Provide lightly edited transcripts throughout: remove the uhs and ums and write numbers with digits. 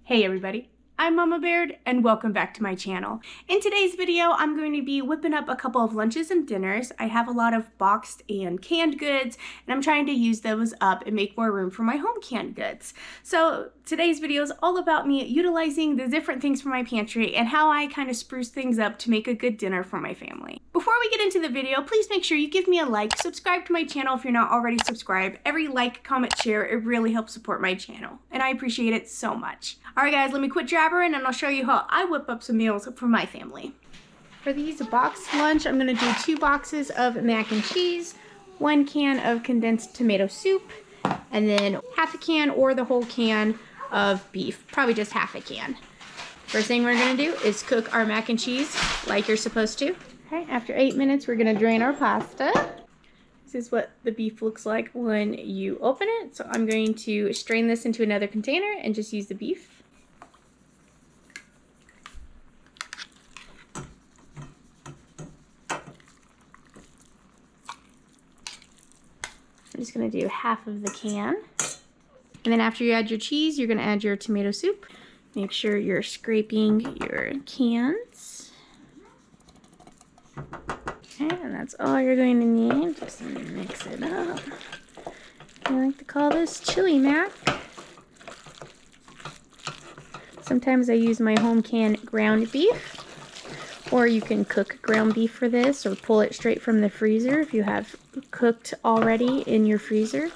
Hey everybody, I'm Mama Baird and welcome back to my channel. In today's video, I'm going to be whipping up a couple of lunches and dinners. I have a lot of boxed and canned goods and I'm trying to use those up and make more room for my home canned goods. So today's video is all about me utilizing the different things from my pantry and how I kind of spruce things up to make a good dinner for my family. Before we get into the video, please make sure you give me a like, subscribe to my channel if you're not already subscribed. Every like, comment, share, it really helps support my channel and I appreciate it so much. Alright guys, let me quit jabbering and I'll show you how I whip up some meals for my family. For these boxed lunch, I'm going to do 2 boxes of mac and cheese, 1 can of condensed tomato soup, and then half a can or the whole can of beef, probably just half a can. First thing we're going to do is cook our mac and cheese like you're supposed to. Okay, after 8 minutes, we're going to drain our pasta. This is what the beef looks like when you open it. So I'm going to strain this into another container and just use the beef. I'm just going to do half of the can. And then after you add your cheese, you're going to add your tomato soup. Make sure you're scraping your cans. Okay, and that's all you're going to need. Just mix it up. I like to call this chili mac. Sometimes I use my home canned ground beef. Or you can cook ground beef for this or pull it straight from the freezer if you have cooked already in your freezer.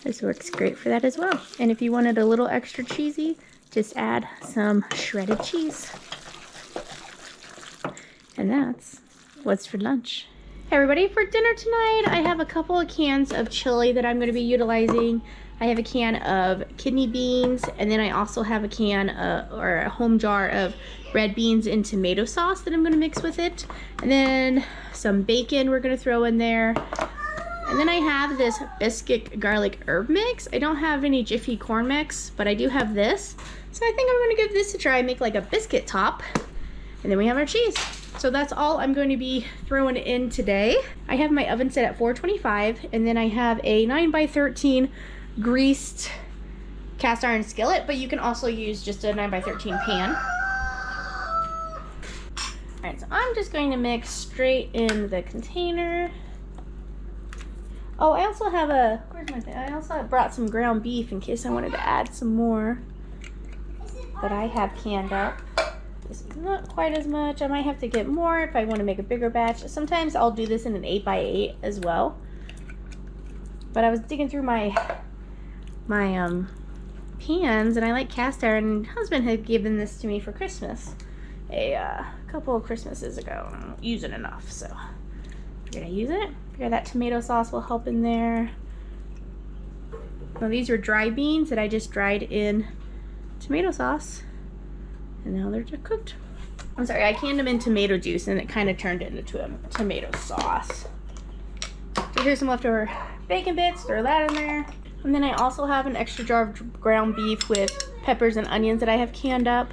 This works great for that as well. And if you want it a little extra cheesy, just add some shredded cheese. And that's what's for lunch. Hey everybody, for dinner tonight, I have a couple of cans of chili that I'm going to be utilizing. I have a can of kidney beans, and then I also have a can or a home jar of red beans and tomato sauce that I'm going to mix with it. And then some bacon we're going to throw in there. And then I have this biscuit garlic herb mix. I don't have any Jiffy corn mix, but I do have this. So I think I'm going to give this a try, make like a biscuit top. And then we have our cheese. So that's all I'm going to be throwing in today. I have my oven set at 425, and then I have a 9x13 greased cast iron skillet, but you can also use just a 9x13 pan. Alright, so I'm just going to mix straight in the container. Oh, I also have where's my thing? I also brought some ground beef in case I wanted to add some more that I have canned up. This is not quite as much. I might have to get more if I want to make a bigger batch. Sometimes I'll do this in an 8x8 as well. But I was digging through my pans, and I like cast iron, and husband had given this to me for Christmas a couple of Christmases ago. I don't use it enough, so we're gonna use it. Figure that tomato sauce will help in there. Now these are dry beans that I just dried in tomato sauce, and now they're just cooked. I'm sorry, I canned them in tomato juice and it kind of turned into a tomato sauce. So here's some leftover bacon bits, throw that in there. And then I also have an extra jar of ground beef with peppers and onions that I have canned up.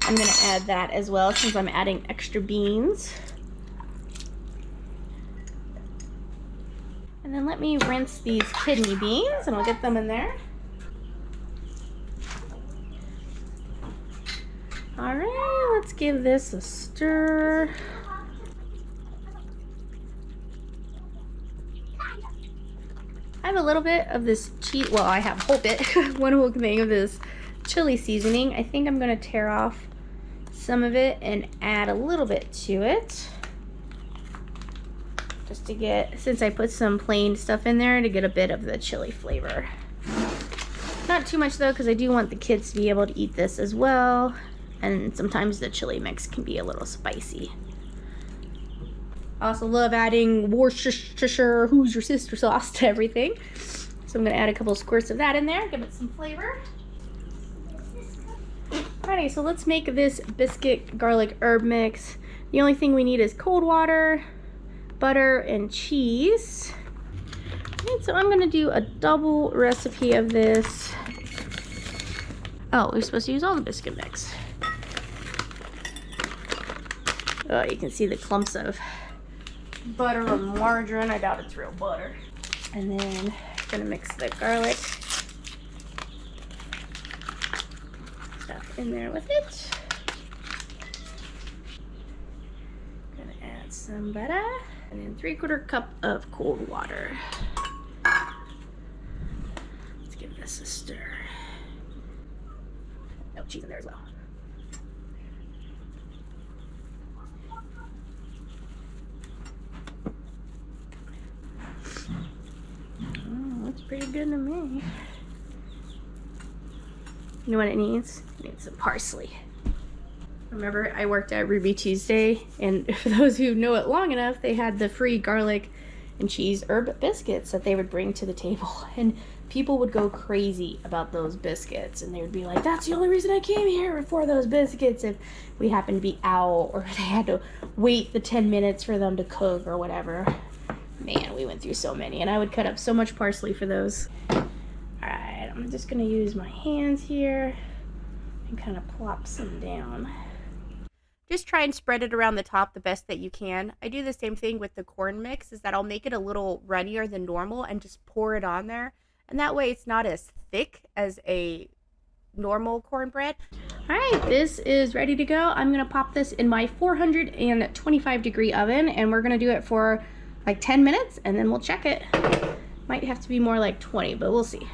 I'm going to add that as well since I'm adding extra beans. And then let me rinse these kidney beans and I'll get them in there. Alright, let's give this a stir. I have a little bit of this cheese, well I have a whole bit, one whole thing of this chili seasoning. I think I'm going to tear off some of it and add a little bit to it. Just to get, since I put some plain stuff in there, to get a bit of the chili flavor. Not too much though, because I do want the kids to be able to eat this as well. And sometimes the chili mix can be a little spicy. I also love adding Worcestershire, who's your sister sauce to everything. So I'm going to add a couple of squirts of that in there, give it some flavor. Alrighty, so let's make this biscuit garlic herb mix. The only thing we need is cold water, butter, and cheese. Okay, so I'm going to do a double recipe of this. Oh, we're supposed to use all the biscuit mix. Oh, you can see the clumps of butter or margarine. I doubt it's real butter. And then I'm gonna mix the garlic in there with it. Gonna add some butter and then 3/4 cup of cold water. Let's give this a stir. No cheese in there as well. Oh, looks pretty good to me. You know what it needs? It needs some parsley. Remember, I worked at Ruby Tuesday, and for those who know it long enough, they had the free garlic and cheese herb biscuits that they would bring to the table. And people would go crazy about those biscuits, and they would be like, that's the only reason I came here for those biscuits, if we happened to be out or they had to wait the 10 minutes for them to cook or whatever. Man, we went through so many, and I would cut up so much parsley for those. Alright, I'm just gonna use my hands here and kind of plop some down. Just try and spread it around the top the best that you can. I do the same thing with the corn mix, is that I'll make it a little runnier than normal and just pour it on there. And that way it's not as thick as a normal cornbread. Alright, this is ready to go. I'm gonna pop this in my 425-degree oven, and we're gonna do it for like 10 minutes, and then we'll check it. Might have to be more like 20, but we'll see.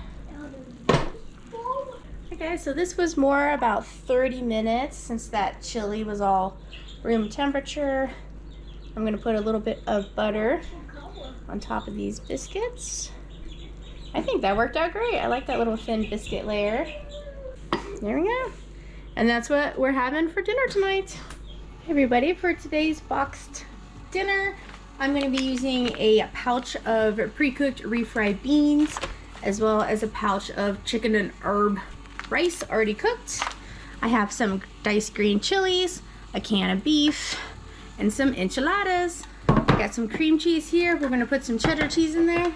Okay, so this was more about 30 minutes since that chili was all room temperature. I'm gonna put a little bit of butter on top of these biscuits. I think that worked out great. I like that little thin biscuit layer. There we go. And that's what we're having for dinner tonight. Hey everybody, for today's boxed dinner, I'm gonna be using a pouch of pre-cooked refried beans, as well as a pouch of chicken and herb rice already cooked. I have some diced green chilies, a can of beef, and some enchiladas. I got some cream cheese here. We're gonna put some cheddar cheese in there.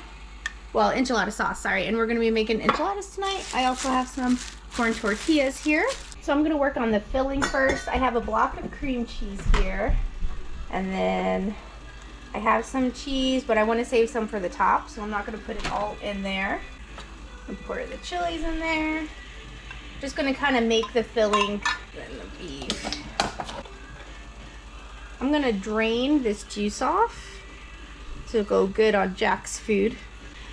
Well, enchilada sauce, sorry. And we're gonna be making enchiladas tonight. I also have some corn tortillas here. So I'm gonna work on the filling first. I have a block of cream cheese here. And then I have some cheese, but I wanna save some for the top, so I'm not gonna put it all in there. I'll pour the chilies in there. Just gonna kind of make the filling and the beef. I'm gonna drain this juice off so it'll go good on Jack's food.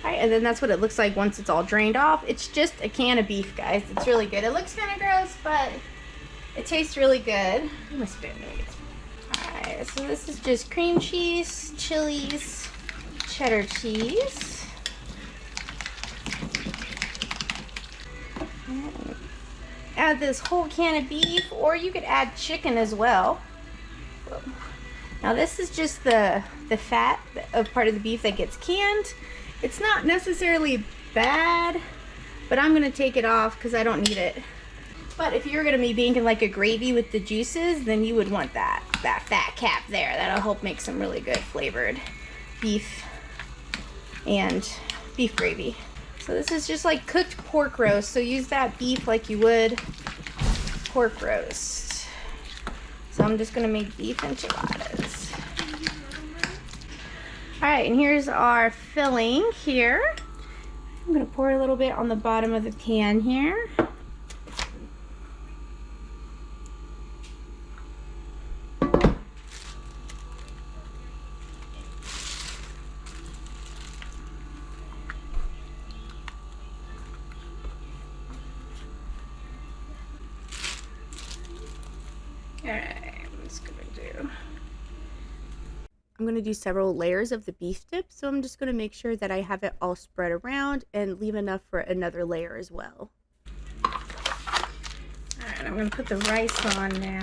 All right, and then that's what it looks like once it's all drained off. It's just a can of beef, guys. It's really good. It looks kind of gross, but it tastes really good. I'm gonna spoon it. All right, so this is just cream cheese, chilies, cheddar cheese. Add this whole can of beef, or you could add chicken as well. Now this is just the fat of part of the beef that gets canned. It's not necessarily bad, but I'm gonna take it off because I don't need it. But if you're gonna be making like a gravy with the juices, then you would want that fat cap there. That'll help make some really good flavored beef and beef gravy. So this is just like cooked pork roast. So use that beef like you would pork roast. So I'm just gonna make beef enchiladas. All right, and here's our filling here. I'm gonna pour a little bit on the bottom of the pan here. I'm going to do several layers of the beef dip, so I'm just going to make sure that I have it all spread around and leave enough for another layer as well. Alright, I'm going to put the rice on now.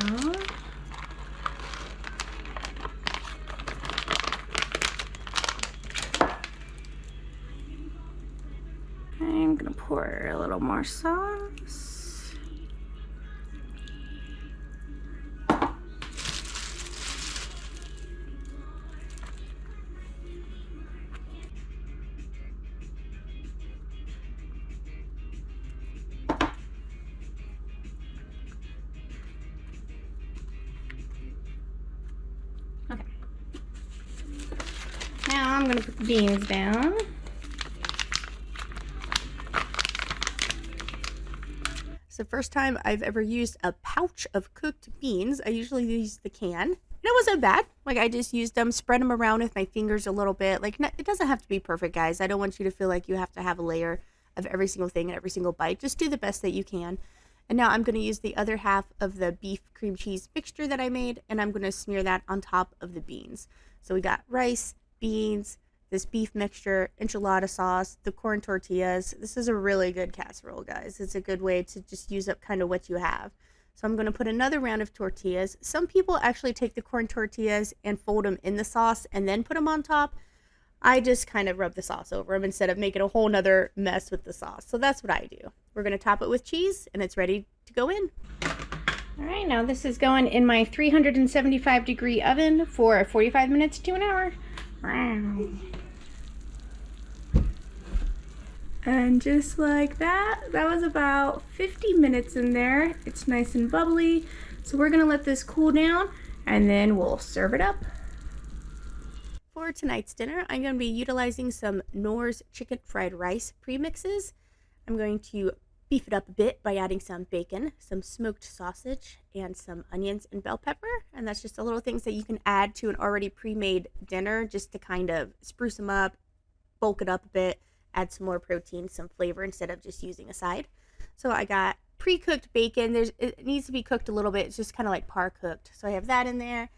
I'm going to pour a little more sauce. Okay. Now I'm going to put the beans down. It's the first time I've ever used a pouch of cooked beans. I usually use the can. And it wasn't bad. Like, I just used them, spread them around with my fingers a little bit. Like, it doesn't have to be perfect, guys. I don't want you to feel like you have to have a layer of every single thing and every single bite. Just do the best that you can. And now I'm going to use the other half of the beef cream cheese mixture that I made, and I'm going to smear that on top of the beans. So we got rice, beans, this beef mixture, enchilada sauce, the corn tortillas. This is a really good casserole, guys. It's a good way to just use up kind of what you have. So I'm going to put another round of tortillas. Some people actually take the corn tortillas and fold them in the sauce and then put them on top. I just kind of rub the sauce over them instead of making a whole nother mess with the sauce. So that's what I do. We're going to top it with cheese, and it's ready to go in. All right, now this is going in my 375-degree oven for 45 minutes to an hour. Wow. And just like that, that was about 50 minutes in there. It's nice and bubbly. So we're gonna let this cool down and then we'll serve it up. For tonight's dinner, I'm gonna be utilizing some Knorr's chicken fried rice premixes. I'm going to beef it up a bit by adding some bacon, some smoked sausage, and some onions and bell pepper. And that's just the little things that you can add to an already pre-made dinner just to kind of spruce them up, bulk it up a bit, add some more protein, some flavor instead of just using a side. So I got pre-cooked bacon. It needs to be cooked a little bit. It's just kind of like par cooked. So I have that in there.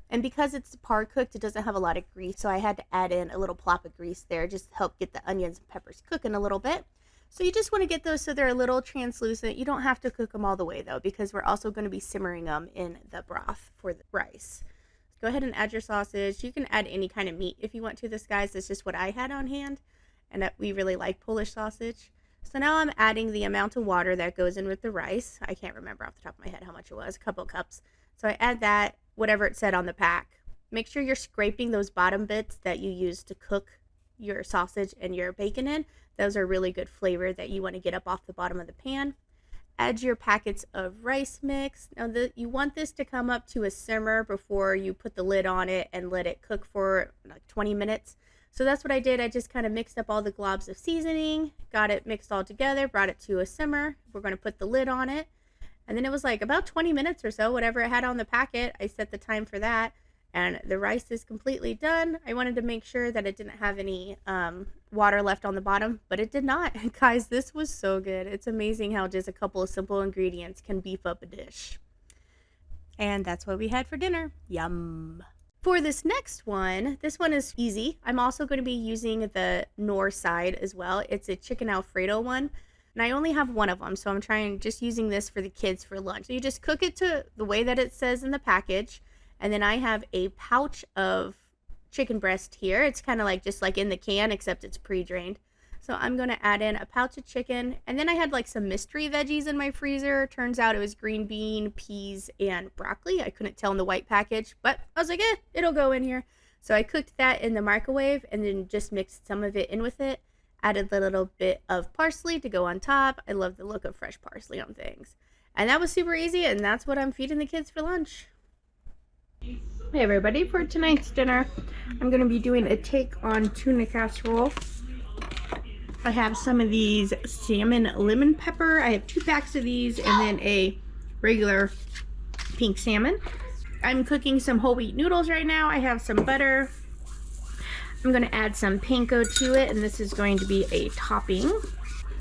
And because it's par cooked, it doesn't have a lot of grease. So I had to add in a little plop of grease there just to help get the onions and peppers cooking a little bit. So you just want to get those so they're a little translucent. You don't have to cook them all the way though, because we're also going to be simmering them in the broth for the rice. Go ahead and add your sausage. You can add any kind of meat if you want to this, guys. That's just what I had on hand. And we really like Polish sausage. So now I'm adding the amount of water that goes in with the rice. I can't remember off the top of my head how much it was, a couple cups. So I add that, whatever it said on the pack. Make sure you're scraping those bottom bits that you use to cook your sausage and your bacon in. Those are really good flavor that you want to get up off the bottom of the pan. Add your packets of rice mix. Now you want this to come up to a simmer before you put the lid on it and let it cook for like 20 minutes. So that's what I did. I just kind of mixed up all the globs of seasoning, got it mixed all together, brought it to a simmer. We're going to put the lid on it. And then it was like about 20 minutes or so, whatever it had on the packet. I set the time for that. And the rice is completely done. I wanted to make sure that it didn't have any water left on the bottom, but it did not. Guys, this was so good. It's amazing how just a couple of simple ingredients can beef up a dish. And that's what we had for dinner. Yum. For this next one, this one is easy. I'm also going to be using the Knorr side as well. It's a chicken Alfredo one, and I only have one of them, so I'm just using this for the kids for lunch. So you just cook it to the way that it says in the package, and then I have a pouch of chicken breast here. It's kind of like just like in the can, except it's pre-drained. So I'm going to add in a pouch of chicken, and then I had like some mystery veggies in my freezer. Turns out it was green bean, peas, and broccoli. I couldn't tell in the white package, but I was like, it'll go in here. So I cooked that in the microwave and then just mixed some of it in with it. Added a little bit of parsley to go on top. I love the look of fresh parsley on things. And that was super easy, and that's what I'm feeding the kids for lunch. Hey everybody, for tonight's dinner, I'm going to be doing a take on tuna casserole. I have some of these salmon lemon pepper. I have 2 packs of these and then a regular pink salmon. I'm cooking some whole wheat noodles right now. I have some butter. I'm going to add some panko to it, and this is going to be a topping.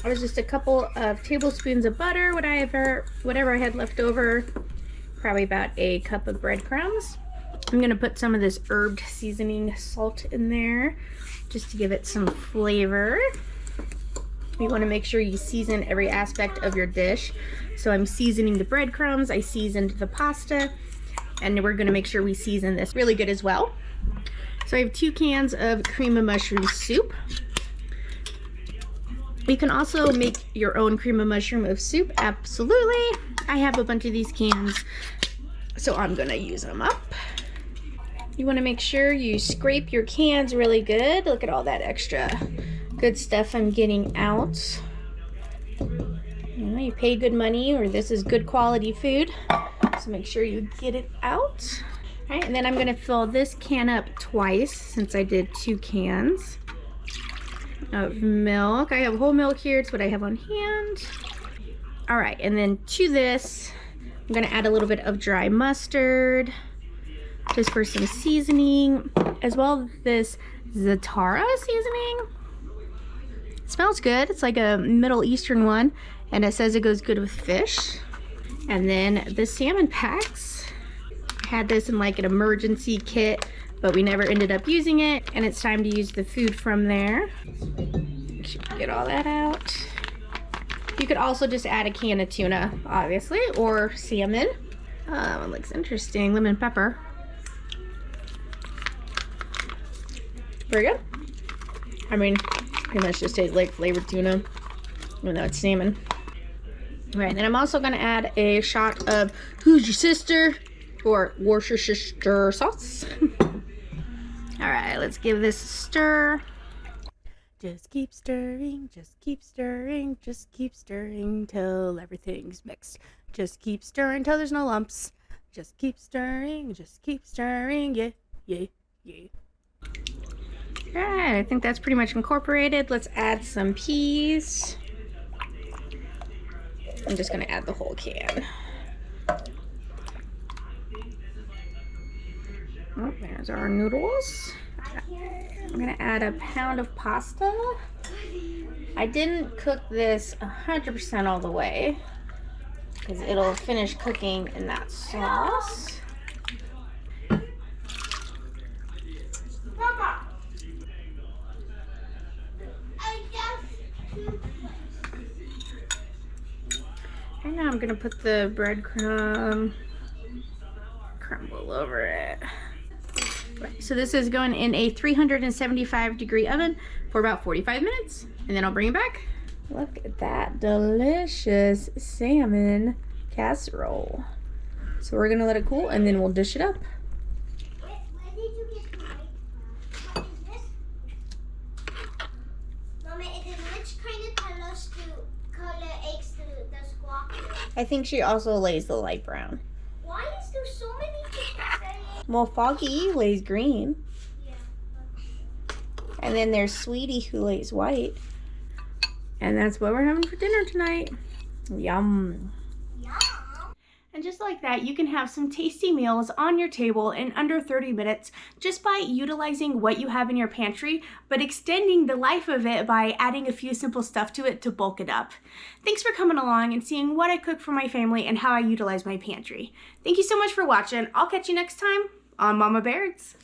It was just a couple of tablespoons of butter, whatever I had left over. Probably about a cup of breadcrumbs. I'm going to put some of this herbed seasoning salt in there just to give it some flavor. You want to make sure you season every aspect of your dish. So I'm seasoning the breadcrumbs, I seasoned the pasta, and we're going to make sure we season this really good as well. So I have 2 cans of cream of mushroom soup. You can also make your own cream of mushroom of soup, absolutely. I have a bunch of these cans, so I'm going to use them up. You want to make sure you scrape your cans really good. Look at all that extra good stuff I'm getting out. You know, you pay good money, or this is good quality food, so make sure you get it out. All right, and then I'm going to fill this can up twice since I did 2 cans of milk. I have whole milk here. It's what I have on hand. All right, and then to this, I'm gonna add a little bit of dry mustard, just for some seasoning, as well as this Za'atara seasoning. It smells good. It's like a Middle Eastern one, and it says it goes good with fish. And then the salmon packs. I had this in like an emergency kit, but we never ended up using it, and it's time to use the food from there. Make sure you get all that out. You could also just add a can of tuna, obviously, or salmon. It looks interesting. Lemon pepper. Very good. I mean, pretty much just tastes like flavored tuna, even though it's salmon. All right, then I'm also gonna add a shot of Who's Your Sister, or Worcestershire sauce. All right, let's give this a stir. Just keep stirring, just keep stirring, just keep stirring till everything's mixed. Just keep stirring till there's no lumps. Just keep stirring, yeah, yeah, yeah. All right, I think that's pretty much incorporated. Let's add some peas. I'm just gonna add the whole can. Oh, there's our noodles. I'm gonna add a pound of pasta. I didn't cook this 100% all the way because it'll finish cooking in that sauce. And now I'm gonna put the breadcrumb crumble over it. Right, so this is going in a 375-degree oven for about 45 minutes, and then I'll bring it back. Look at that delicious salmon casserole. So we're gonna let it cool, and then we'll dish it up. Where did you get the white? What is this? Mama, which kind of color eggs the squawk? I think she also lays the light brown. Why is there so many people saying? Well, Foggy lays green. Yeah. And then there's Sweetie who lays white. And that's what we're having for dinner tonight. Yum. Yum. And just like that, you can have some tasty meals on your table in under 30 minutes just by utilizing what you have in your pantry, but extending the life of it by adding a few simple stuff to it to bulk it up. Thanks for coming along and seeing what I cook for my family and how I utilize my pantry. Thank you so much for watching. I'll catch you next time on Mama Baird's.